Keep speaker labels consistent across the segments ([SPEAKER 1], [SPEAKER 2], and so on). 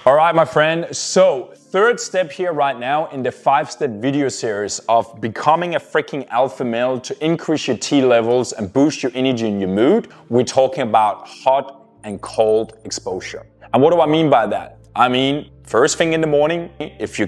[SPEAKER 1] All right, my friend. So third step here right now in the 5-step video series of becoming a freaking alpha male to increase your T levels and boost your energy and your mood. We're talking about hot and cold exposure. And what do I mean by that? I mean, first thing in the morning, if you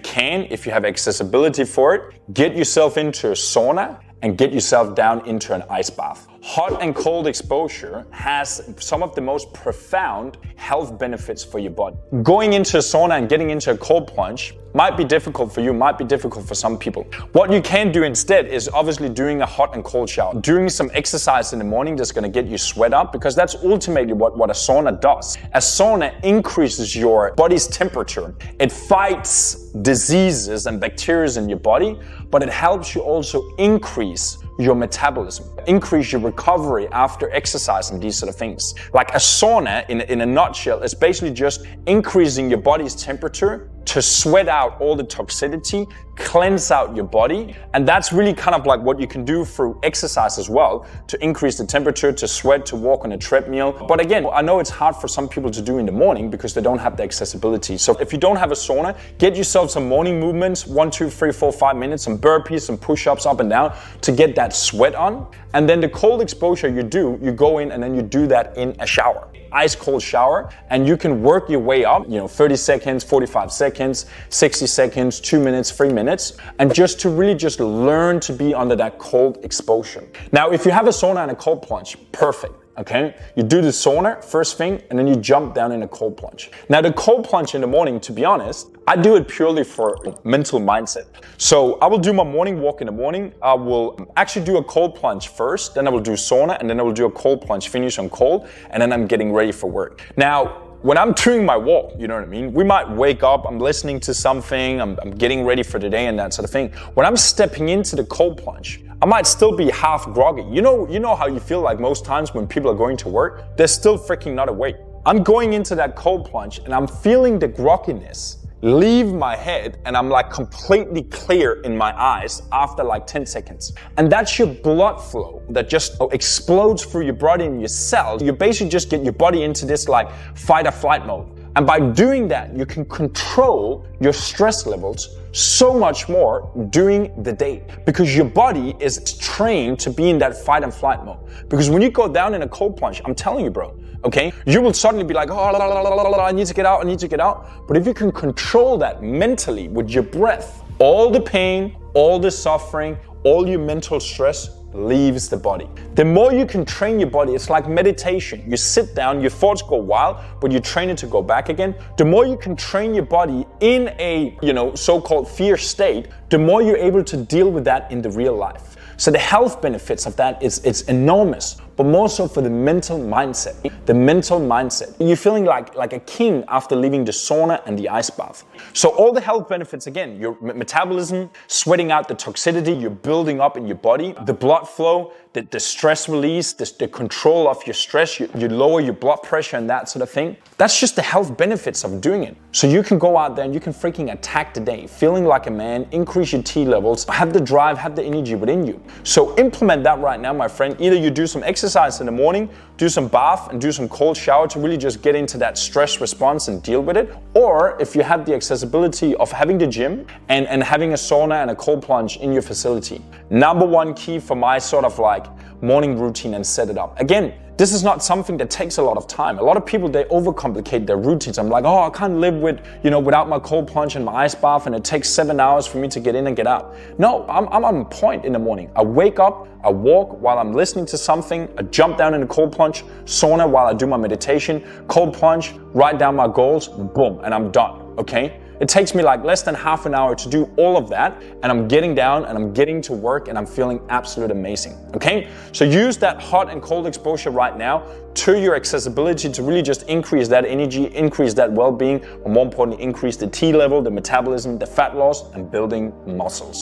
[SPEAKER 1] have accessibility for it, get yourself into a sauna and get yourself down into an ice bath. Hot and cold exposure has some of the most profound health benefits for your body. Going into a sauna and getting into a cold plunge might be difficult for you, might be difficult for some people. What you can do instead is obviously doing a hot and cold shower. Doing some exercise in the morning that's gonna get you sweat up, because that's ultimately what a sauna does. A sauna increases your body's temperature. It fights diseases and bacteria in your body, but it helps you also increase your metabolism, increase your recovery after exercise and these sort of things. Like a sauna, in a nutshell, is basically just increasing your body's temperature to sweat out all the toxicity, cleanse out your body. And that's really kind of like what you can do through exercise as well, to increase the temperature, to sweat, to walk on a treadmill. But again, I know it's hard for some people to do in the morning because they don't have the accessibility. So if you don't have a sauna, get yourself some morning movements, 1, 2, 3, 4, 5 minutes, some burpees, some push-ups up and down to get that sweat on. And then the cold exposure you go in and then you do that in a shower. Ice cold shower, and you can work your way up, 30 seconds, 45 seconds, 60 seconds, 2 minutes, 3 minutes, and just to really just learn to be under that cold exposure. Now, if you have a sauna and a cold plunge, perfect. Okay, you do the sauna first thing, and then you jump down in a cold plunge. Now, the cold plunge in the morning, to be honest, I do it purely for mental mindset. So I will do my morning walk in the morning. I will actually do a cold plunge first, then I will do sauna, and then I will do a cold plunge, finish on cold, and then I'm getting ready for work. Now, when I'm doing my walk, you know what I mean? We might wake up, I'm listening to something, I'm getting ready for the day and that sort of thing. When I'm stepping into the cold plunge, I might still be half groggy. You know how you feel like most times when people are going to work, they're still freaking not awake. I'm going into that cold plunge and I'm feeling the grogginess leave my head, and I'm like completely clear in my eyes after like 10 seconds. And that's your blood flow that just explodes through your body and your cells. You basically just get your body into this like fight or flight mode. And by doing that, you can control your stress levels so much more during the day, because your body is trained to be in that fight and flight mode. Because when you go down in a cold plunge, I'm telling you, bro, okay, you will suddenly be like, oh, I need to get out, I need to get out. But if you can control that mentally with your breath, all the pain, all the suffering, all your mental stress leaves the body. The more you can train your body, it's like meditation. You sit down, your thoughts go wild, but you train it to go back again. The more you can train your body in a, so-called fear state, the more you're able to deal with that in the real life. So the health benefits of that it's enormous, but more so for the mental mindset. The mental mindset. You're feeling like a king after leaving the sauna and the ice bath. So all the health benefits, again, your metabolism, sweating out the toxicity you're building up in your body, the blood flow, the stress release, the control of your stress, you lower your blood pressure and that sort of thing. That's just the health benefits of doing it. So you can go out there and you can freaking attack the day, feeling like a man, increase your T levels, have the drive, have the energy within you. So implement that right now, my friend. Either you do some exercise in the morning, do some bath and do some cold shower to really just get into that stress response and deal with it. Or if you have the accessibility of having the gym and having a sauna and a cold plunge in your facility. Number one key for my sort of like morning routine and set it up. Again, this is not something that takes a lot of time. A lot of people, they overcomplicate their routines. I'm like, oh, I can't live without my cold plunge and my ice bath, and it takes 7 hours for me to get in and get out. No, I'm on point in the morning. I wake up, I walk while I'm listening to something, I jump down in the cold plunge, sauna while I do my meditation, cold plunge, write down my goals, boom, and I'm done, okay? It takes me like less than half an hour to do all of that, and I'm getting down and I'm getting to work and I'm feeling absolutely amazing, okay? So use that hot and cold exposure right now to your accessibility to really just increase that energy, increase that well-being, or more importantly, increase the T level, the metabolism, the fat loss, and building muscles.